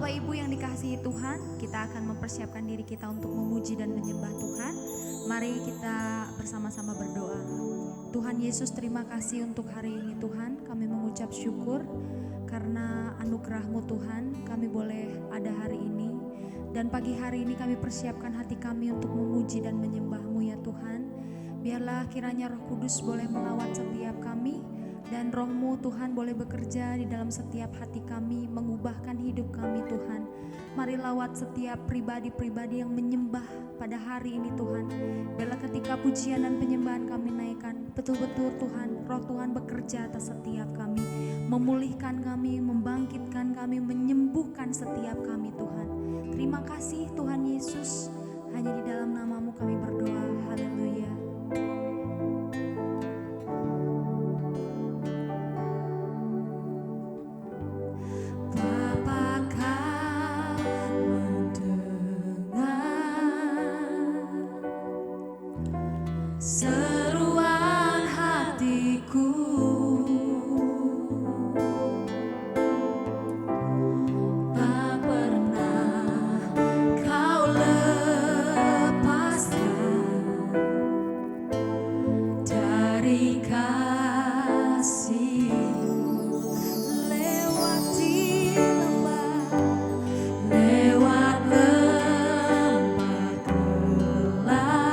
Bapak Ibu yang dikasihi Tuhan, kita akan mempersiapkan diri kita untuk memuji dan menyembah Tuhan. Mari kita bersama-sama berdoa. Tuhan Yesus, terima kasih untuk hari ini Tuhan. Kami mengucap syukur karena anugerah-Mu Tuhan, kami boleh ada hari ini. Dan pagi hari ini kami persiapkan hati kami untuk memuji dan menyembah-Mu ya Tuhan. Biarlah kiranya Roh Kudus boleh melawat setiap kami. Dan Roh-Mu Tuhan boleh bekerja di dalam setiap hati kami, mengubahkan hidup kami Tuhan. Mari lawat setiap pribadi-pribadi yang menyembah pada hari ini Tuhan. Biarlah ketika pujian dan penyembahan kami naikkan, betul-betul Tuhan, Roh Tuhan bekerja atas setiap kami, memulihkan kami, membangkitkan kami, menyembuhkan setiap kami Tuhan. Terima kasih Tuhan Yesus, hanya di dalam nama-Mu kami berdoa, haleluya. Seruan hatiku, tak pernah Kau lepaskan dari kasih-Mu. Lewati lembah, lewat lembah gelap,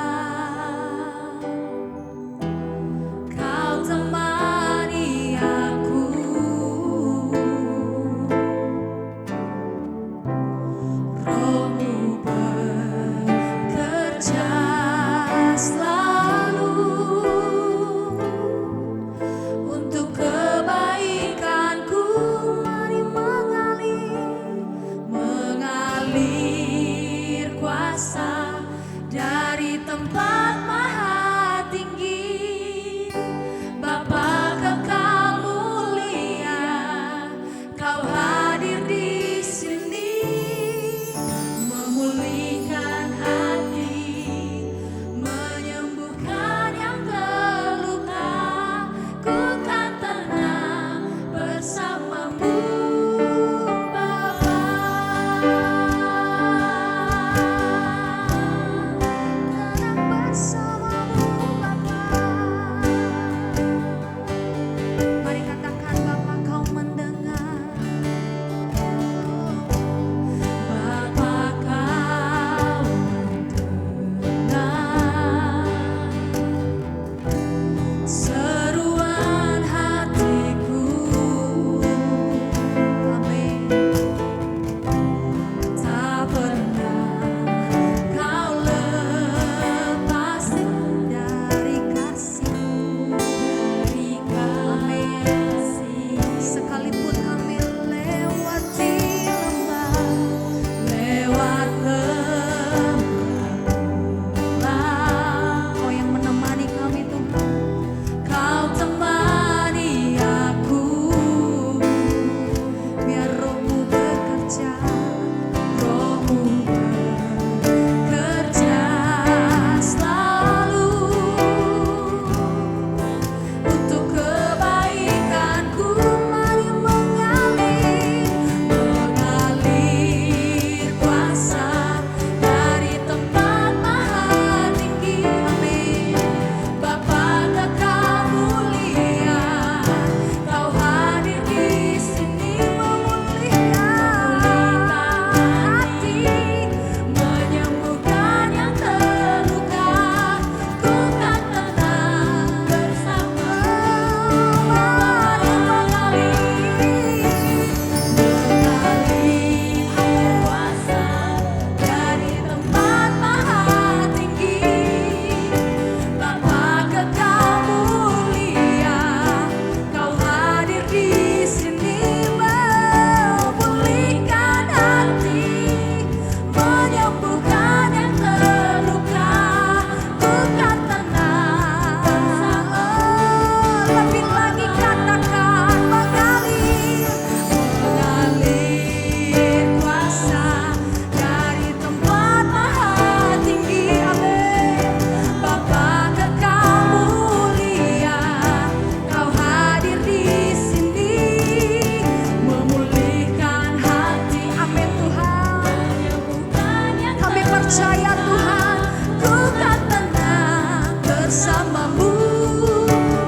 percaya Tuhan, ku kan tenang bersamamu.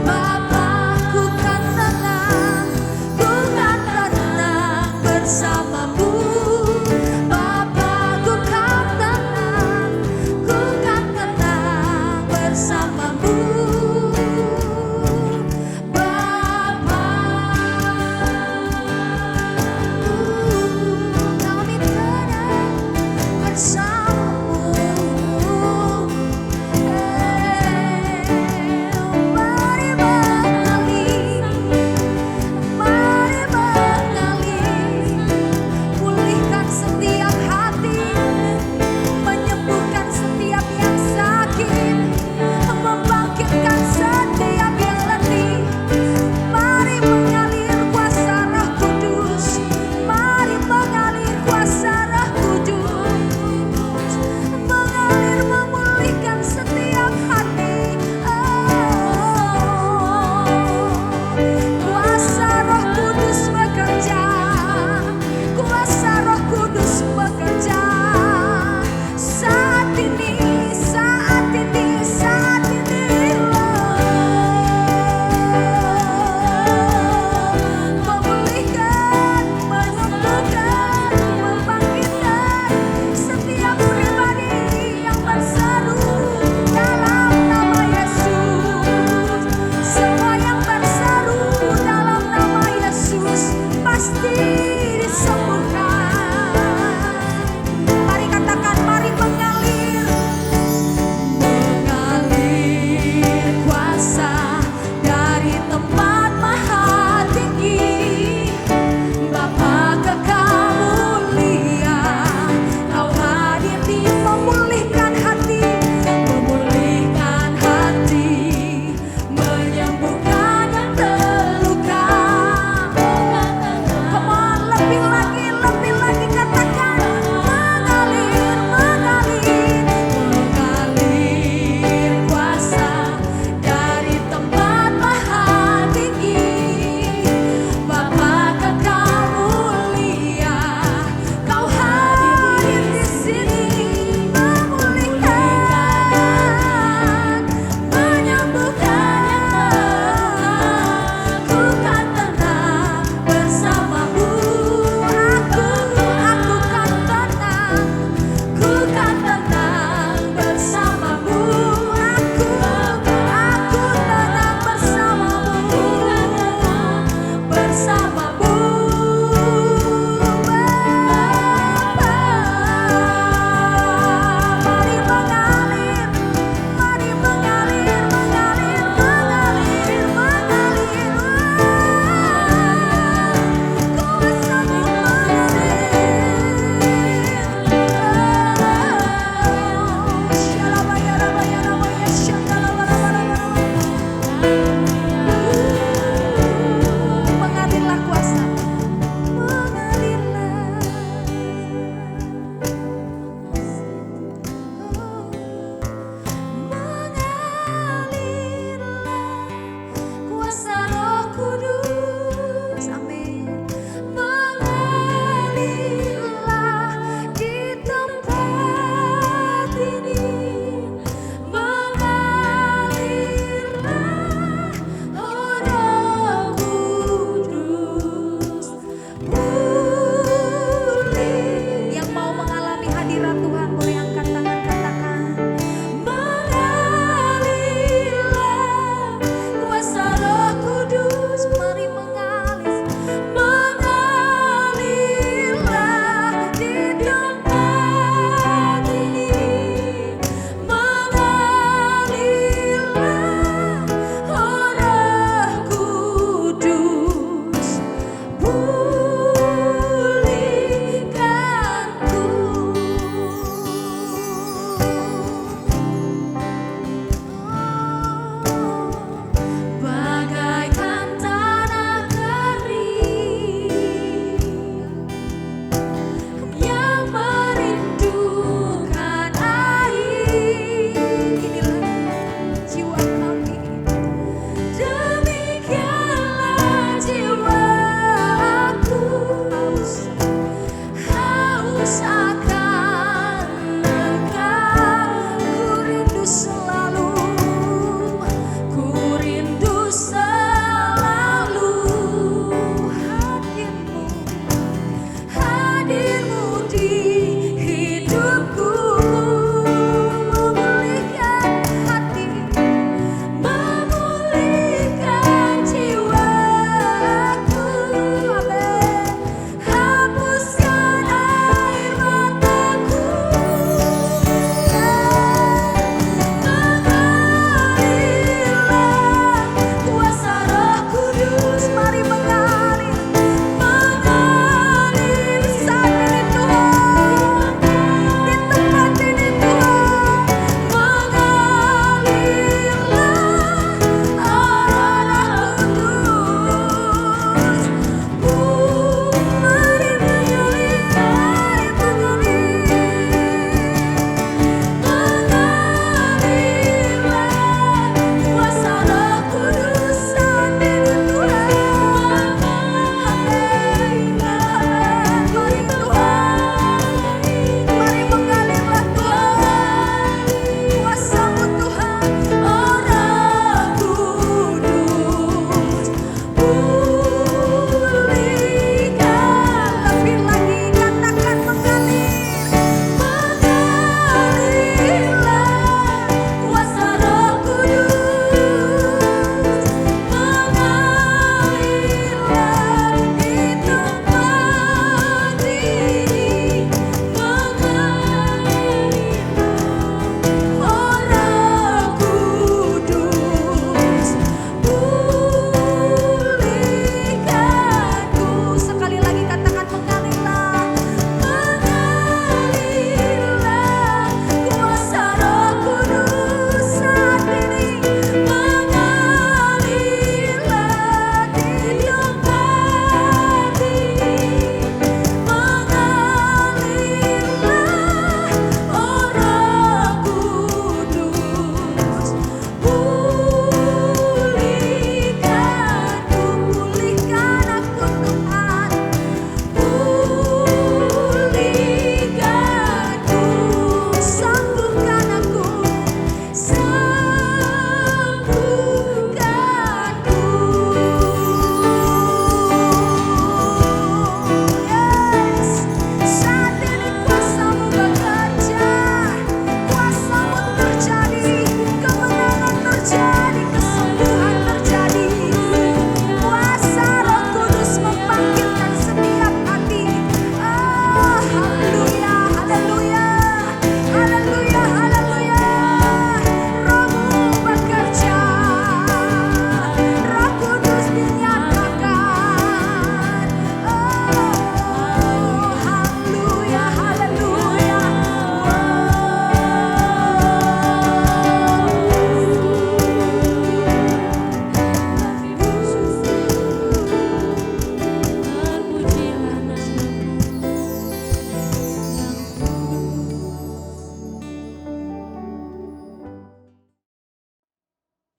Bapa, ku kan tenang, ku kan tenang bersamamu. Bapa, ku kan tenang, ku kan tenang bersamamu. Bapa, kami tenang bersamamu.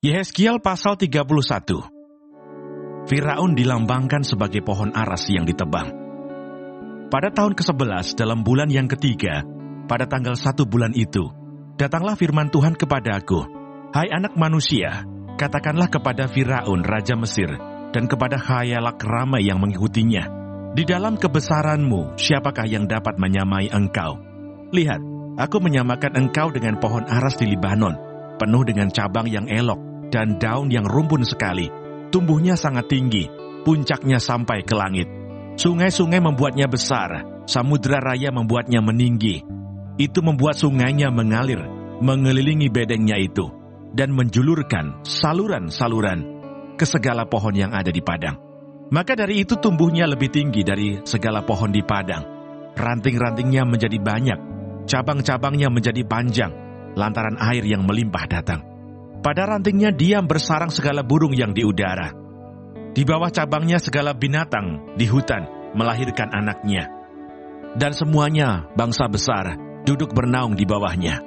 Yehezkiel pasal 31. Firaun dilambangkan sebagai pohon aras yang ditebang. Pada tahun ke-11 dalam bulan yang ketiga, pada tanggal 1 bulan itu, datanglah firman Tuhan kepadaku, "Hai anak manusia, katakanlah kepada Firaun raja Mesir dan kepada khayalak ramai yang mengikutinya, di dalam kebesaranmu siapakah yang dapat menyamai engkau? Lihat, aku menyamakan engkau dengan pohon aras di Libanon, penuh dengan cabang yang elok dan daun yang rumpun sekali. Tumbuhnya sangat tinggi, puncaknya sampai ke langit. Sungai-sungai membuatnya besar, samudra raya membuatnya meninggi. Itu membuat sungainya mengalir, mengelilingi bedengnya itu, dan menjulurkan saluran-saluran ke segala pohon yang ada di padang. Maka dari itu tumbuhnya lebih tinggi dari segala pohon di padang. Ranting-rantingnya menjadi banyak, cabang-cabangnya menjadi panjang, lantaran air yang melimpah datang. Pada rantingnya diam bersarang segala burung yang di udara. Di bawah cabangnya segala binatang di hutan melahirkan anaknya. Dan semuanya bangsa besar duduk bernaung di bawahnya.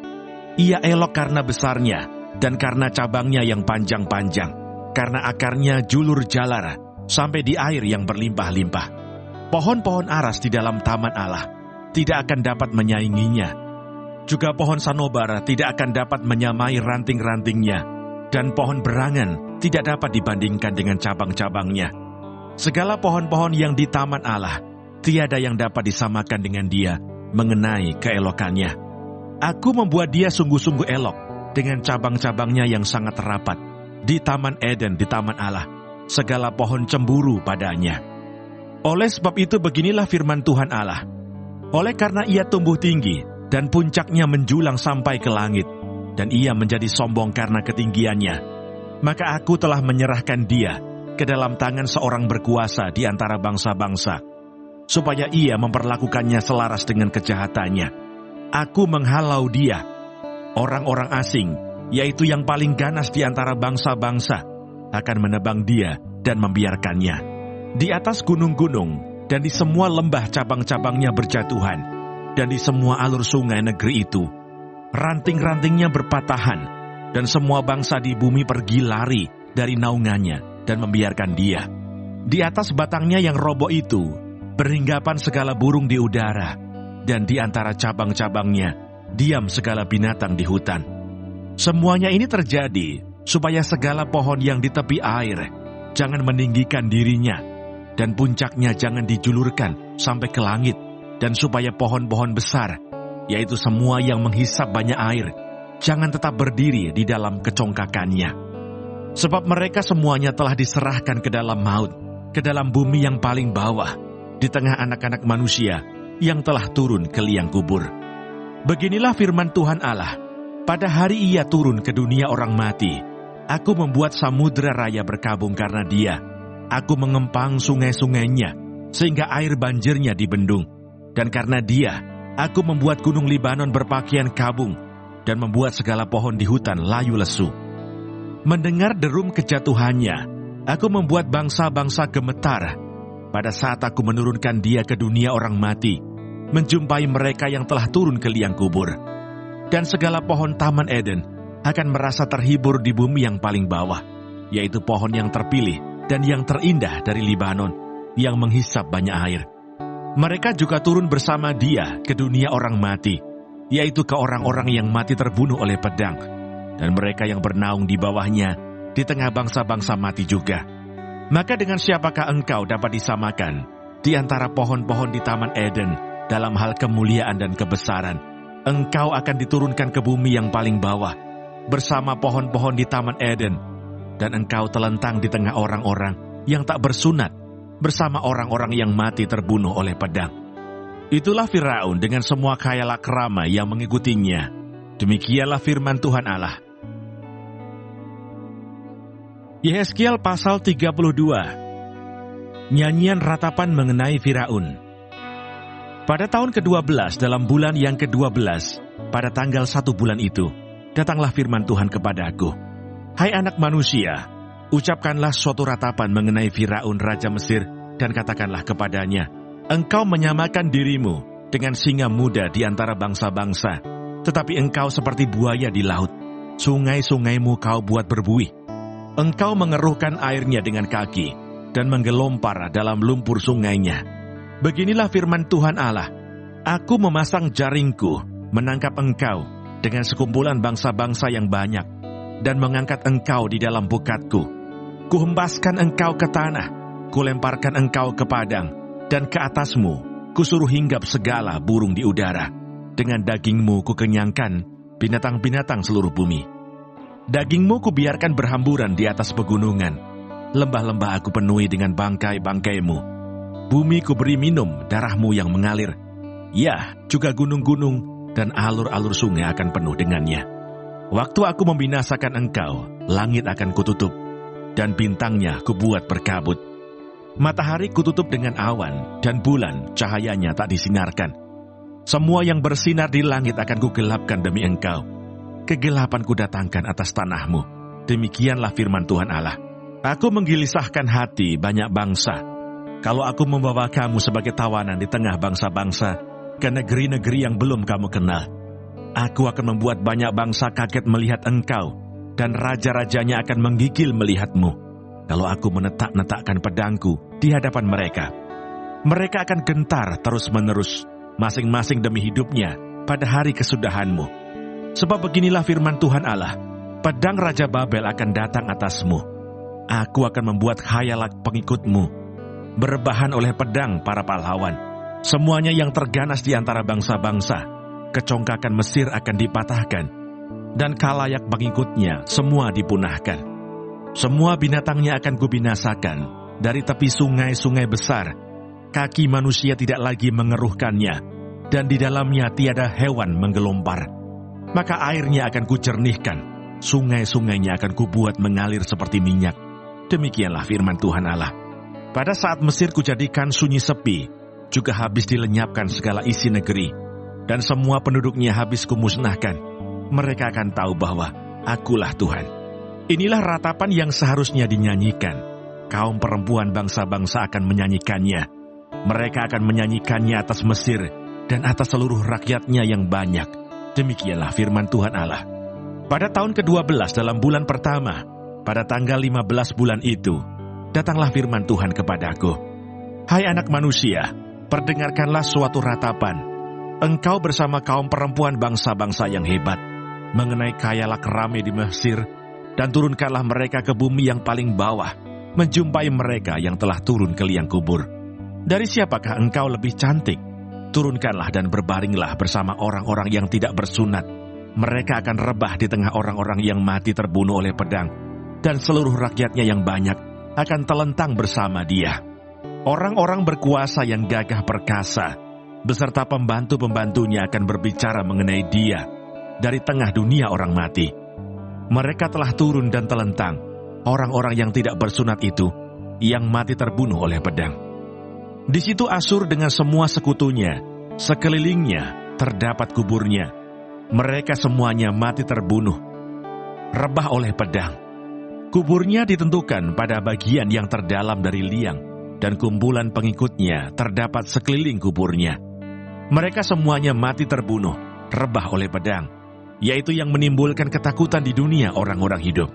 Ia elok karena besarnya dan karena cabangnya yang panjang-panjang, karena akarnya julur jalar sampai di air yang berlimpah-limpah. Pohon-pohon aras di dalam taman Allah tidak akan dapat menyainginya. Juga pohon sanobar tidak akan dapat menyamai ranting-rantingnya, dan pohon berangan tidak dapat dibandingkan dengan cabang-cabangnya. Segala pohon-pohon yang di taman Allah, tiada yang dapat disamakan dengan dia mengenai keelokannya. Aku membuat dia sungguh-sungguh elok dengan cabang-cabangnya yang sangat rapat. Di taman Eden, di taman Allah, segala pohon cemburu padanya. Oleh sebab itu beginilah firman Tuhan Allah. Oleh karena ia tumbuh tinggi, dan puncaknya menjulang sampai ke langit, dan ia menjadi sombong karena ketinggiannya, maka aku telah menyerahkan dia ke dalam tangan seorang berkuasa di antara bangsa-bangsa, supaya ia memperlakukannya selaras dengan kejahatannya. Aku menghalau dia, orang-orang asing, yaitu yang paling ganas di antara bangsa-bangsa, akan menebang dia dan membiarkannya. Di atas gunung-gunung dan di semua lembah cabang-cabangnya berjatuhan, dan di semua alur sungai negeri itu, ranting-rantingnya berpatahan, dan semua bangsa di bumi pergi lari dari naungannya dan membiarkan dia. Di atas batangnya yang roboh itu, berhinggapan segala burung di udara, dan di antara cabang-cabangnya, diam segala binatang di hutan. Semuanya ini terjadi, supaya segala pohon yang di tepi air, jangan meninggikan dirinya, dan puncaknya jangan dijulurkan sampai ke langit, dan supaya pohon-pohon besar, yaitu semua yang menghisap banyak air, jangan tetap berdiri di dalam kecongkakannya. Sebab mereka semuanya telah diserahkan ke dalam maut, ke dalam bumi yang paling bawah, di tengah anak-anak manusia yang telah turun ke liang kubur. Beginilah firman Tuhan Allah, pada hari ia turun ke dunia orang mati, aku membuat samudra raya berkabung karena dia. Aku mengempang sungai-sungainya, sehingga air banjirnya dibendung. Dan karena dia, aku membuat gunung Libanon berpakaian kabung, dan membuat segala pohon di hutan layu lesu. Mendengar derum kejatuhannya, aku membuat bangsa-bangsa gemetar, pada saat aku menurunkan dia ke dunia orang mati, menjumpai mereka yang telah turun ke liang kubur. Dan segala pohon taman Eden akan merasa terhibur di bumi yang paling bawah, yaitu pohon yang terpilih dan yang terindah dari Libanon, yang menghisap banyak air. Mereka juga turun bersama dia ke dunia orang mati, yaitu ke orang-orang yang mati terbunuh oleh pedang, dan mereka yang bernaung di bawahnya, di tengah bangsa-bangsa mati juga. Maka dengan siapakah engkau dapat disamakan di antara pohon-pohon di taman Eden dalam hal kemuliaan dan kebesaran? Engkau akan diturunkan ke bumi yang paling bawah, bersama pohon-pohon di taman Eden, dan engkau telentang di tengah orang-orang yang tak bersunat, bersama orang-orang yang mati terbunuh oleh pedang. Itulah Firaun dengan semua khayalak ramai yang mengikutinya. Demikianlah firman Tuhan Allah. Yehezkiel pasal 32. Nyanyian ratapan mengenai Firaun. Pada tahun ke-12 dalam bulan yang ke-12, pada tanggal 1 bulan itu, datanglah firman Tuhan kepadaku. Hai anak manusia, ucapkanlah suatu ratapan mengenai Firaun raja Mesir, dan katakanlah kepadanya, engkau menyamakan dirimu dengan singa muda di antara bangsa-bangsa, tetapi engkau seperti buaya di laut. Sungai-sungaimu kau buat berbuih, Engkau mengeruhkan airnya dengan kaki dan menggelompar dalam lumpur sungainya. Beginilah firman Tuhan Allah, Aku memasang jaringku, menangkap engkau dengan sekumpulan bangsa-bangsa yang banyak, dan mengangkat engkau di dalam bukatku. Kuhembaskan engkau ke tanah, kulemparkan engkau ke padang, dan ke atasmu kusuruh hinggap segala burung di udara. Dengan dagingmu kukenyangkan binatang-binatang seluruh bumi. Dagingmu kubiarkan berhamburan di atas pegunungan. Lembah-lembah aku penuhi dengan bangkai-bangkaimu. Bumi kuberi minum darahmu yang mengalir. Ya, juga gunung-gunung dan alur-alur sungai akan penuh dengannya. Waktu aku membinasakan engkau, langit akan kututup, dan bintangnya kubuat berkabut. Matahari kututup dengan awan, dan bulan cahayanya tak disinarkan. Semua yang bersinar di langit akan kugelapkan demi engkau. Kegelapan kudatangkan atas tanahmu. Demikianlah firman Tuhan Allah. Aku menggelisahkan hati banyak bangsa. Kalau aku membawa kamu sebagai tawanan di tengah bangsa-bangsa, ke negeri-negeri yang belum kamu kenal. Aku akan membuat banyak bangsa kaget melihat engkau, dan raja-rajanya akan menggigil melihatmu. Kalau aku menetak-netakkan pedangku di hadapan mereka, mereka akan gentar terus-menerus, masing-masing demi hidupnya pada hari kesudahanmu. Sebab beginilah firman Tuhan Allah, pedang Raja Babel akan datang atasmu. Aku akan membuat khayalak pengikutmu berbahan oleh pedang para pahlawan. Semuanya yang terganas di antara bangsa-bangsa, kecongkakan Mesir akan dipatahkan, dan khalayak pengikutnya semua dipunahkan. Semua binatangnya akan kubinasakan dari tepi sungai-sungai besar. Kaki manusia tidak lagi mengeruhkannya, dan di dalamnya tiada hewan menggelompar. Maka airnya akan kucernihkan, sungai-sungainya akan kubuat mengalir seperti minyak. Demikianlah firman Tuhan Allah. Pada saat Mesir kujadikan sunyi sepi, juga habis dilenyapkan segala isi negeri, dan semua penduduknya habis kumusnahkan. Mereka akan tahu bahwa Akulah Tuhan. Inilah ratapan yang seharusnya dinyanyikan. Kaum perempuan bangsa-bangsa akan menyanyikannya. Mereka akan menyanyikannya atas Mesir dan atas seluruh rakyatnya yang banyak. Demikianlah firman Tuhan Allah. Pada tahun ke-12 dalam bulan pertama, pada tanggal 15 bulan itu, datanglah firman Tuhan kepadaku. Hai anak manusia, perdengarkanlah suatu ratapan. Engkau bersama kaum perempuan bangsa-bangsa yang hebat, mengenai khayalak rame di Mesir, dan turunkanlah mereka ke bumi yang paling bawah, menjumpai mereka yang telah turun ke liang kubur. Dari siapakah engkau lebih cantik? Turunkanlah dan berbaringlah bersama orang-orang yang tidak bersunat. Mereka akan rebah di tengah orang-orang yang mati terbunuh oleh pedang, dan seluruh rakyatnya yang banyak akan telentang bersama dia. Orang-orang berkuasa yang gagah perkasa, beserta pembantu-pembantunya akan berbicara mengenai dia dari tengah dunia orang mati. Mereka telah turun dan telentang, orang-orang yang tidak bersunat itu, yang mati terbunuh oleh pedang. Di situ Asyur dengan semua sekutunya, sekelilingnya terdapat kuburnya. Mereka semuanya mati terbunuh, rebah oleh pedang. Kuburnya ditentukan pada bagian yang terdalam dari liang, dan kumpulan pengikutnya terdapat sekeliling kuburnya. Mereka semuanya mati terbunuh, rebah oleh pedang, yaitu yang menimbulkan ketakutan di dunia orang-orang hidup.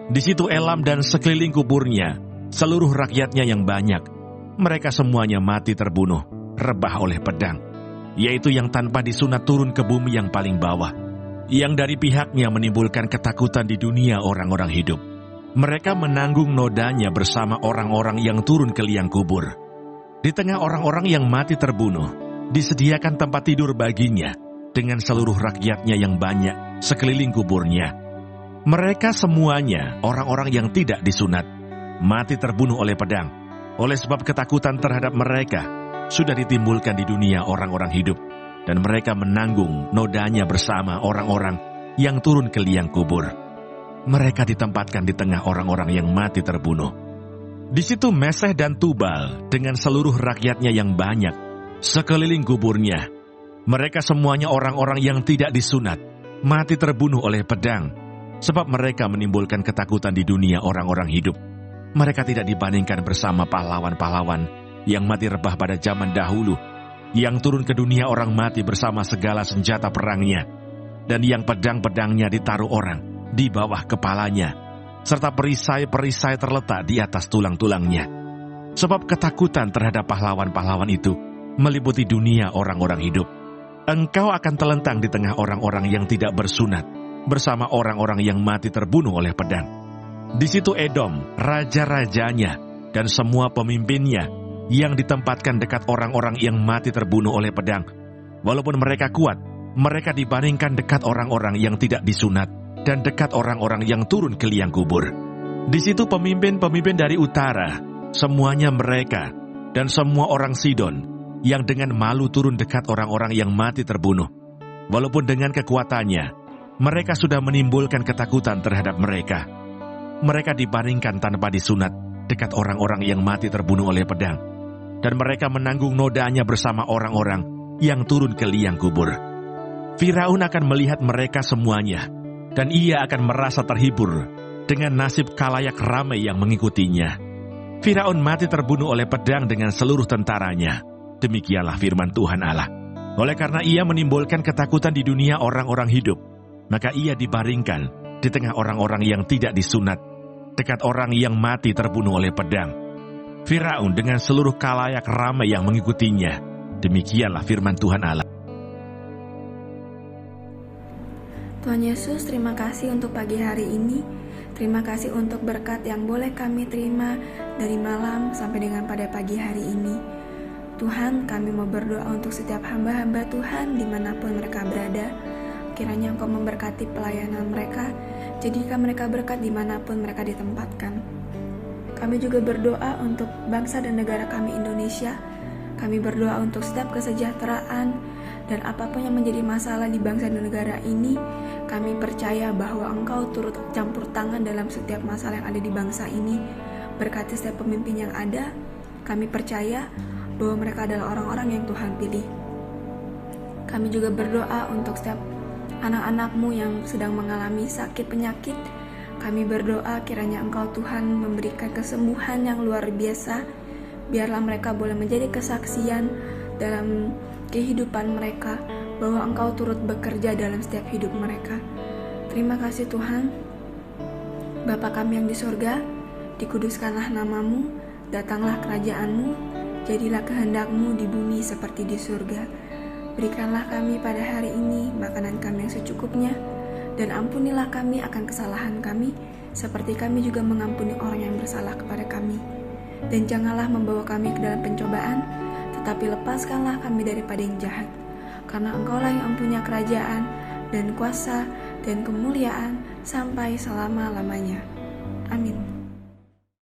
Di situ Elam dan sekeliling kuburnya, seluruh rakyatnya yang banyak, mereka semuanya mati terbunuh, rebah oleh pedang, yaitu yang tanpa disunat turun ke bumi yang paling bawah, yang dari pihaknya menimbulkan ketakutan di dunia orang-orang hidup. Mereka menanggung nodanya bersama orang-orang yang turun ke liang kubur. Di tengah orang-orang yang mati terbunuh, disediakan tempat tidur baginya, dengan seluruh rakyatnya yang banyak, sekeliling kuburnya. Mereka semuanya orang-orang yang tidak disunat, mati terbunuh oleh pedang. Oleh sebab ketakutan terhadap mereka sudah ditimbulkan di dunia orang-orang hidup, dan mereka menanggung nodanya bersama orang-orang yang turun ke liang kubur. Mereka ditempatkan di tengah orang-orang yang mati terbunuh. Di situ Meseh dan Tubal dengan seluruh rakyatnya yang banyak, sekeliling kuburnya. Mereka semuanya orang-orang yang tidak disunat, mati terbunuh oleh pedang, sebab mereka menimbulkan ketakutan di dunia orang-orang hidup. Mereka tidak dibandingkan bersama pahlawan-pahlawan yang mati rebah pada zaman dahulu, yang turun ke dunia orang mati bersama segala senjata perangnya, dan yang pedang-pedangnya ditaruh orang di bawah kepalanya. serta perisai-perisai terletak di atas tulang-tulangnya. Sebab ketakutan terhadap pahlawan-pahlawan itu meliputi dunia orang-orang hidup. Engkau akan telentang di tengah orang-orang yang tidak bersunat, bersama orang-orang yang mati terbunuh oleh pedang. Di situ Edom, raja-rajanya, dan semua pemimpinnya yang ditempatkan dekat orang-orang yang mati terbunuh oleh pedang. Walaupun mereka kuat, mereka dibandingkan dekat orang-orang yang tidak disunat dan dekat orang-orang yang turun ke liang kubur. Di situ pemimpin-pemimpin dari utara, semuanya mereka, dan semua orang Sidon, yang dengan malu turun dekat orang-orang yang mati terbunuh. Walaupun dengan kekuatannya, mereka sudah menimbulkan ketakutan terhadap mereka. Mereka dibandingkan tanpa disunat dekat orang-orang yang mati terbunuh oleh pedang. Dan mereka menanggung nodanya bersama orang-orang yang turun ke liang kubur. Firaun akan melihat mereka semuanya, dan ia akan merasa terhibur dengan nasib khalayak ramai yang mengikutinya. Firaun mati terbunuh oleh pedang dengan seluruh tentaranya. Demikianlah firman Tuhan Allah. Oleh karena ia menimbulkan ketakutan di dunia orang-orang hidup, maka ia dibaringkan di tengah orang-orang yang tidak disunat, dekat orang yang mati terbunuh oleh pedang. Firaun dengan seluruh khalayak ramai yang mengikutinya. Demikianlah firman Tuhan Allah. Tuhan Yesus, terima kasih untuk pagi hari ini. Terima kasih untuk berkat yang boleh kami terima dari malam sampai dengan pada pagi hari ini. Tuhan, kami mau berdoa untuk setiap hamba-hamba Tuhan dimanapun mereka berada. Kiranya Engkau memberkati pelayanan mereka, jadikan mereka berkat dimanapun mereka ditempatkan. Kami juga berdoa untuk bangsa dan negara kami Indonesia. Kami berdoa untuk setiap kesejahteraan dan apapun yang menjadi masalah di bangsa dan negara ini. Kami percaya bahwa Engkau turut campur tangan dalam setiap masalah yang ada di bangsa ini. Berkati setiap pemimpin yang ada. Kami percaya bahwa mereka adalah orang-orang yang Tuhan pilih. Kami juga berdoa untuk setiap anak-anak-Mu yang sedang mengalami sakit penyakit. Kami berdoa kiranya Engkau Tuhan memberikan kesembuhan yang luar biasa. Biarlah mereka boleh menjadi kesaksian dalam kehidupan mereka bahwa Engkau turut bekerja dalam setiap hidup mereka. Terima kasih Tuhan. Bapa kami yang di surga, dikuduskanlah nama-Mu, datanglah kerajaan-Mu, jadilah kehendak-Mu di bumi seperti di surga. Berikanlah kami pada hari ini makanan kami yang secukupnya, dan ampunilah kami akan kesalahan kami, seperti kami juga mengampuni orang yang bersalah kepada kami. Dan janganlah membawa kami ke dalam pencobaan, tetapi lepaskanlah kami daripada yang jahat. Karena Engkaulah yang mempunyai kerajaan, dan kuasa, dan kemuliaan, sampai selama-lamanya. Amin.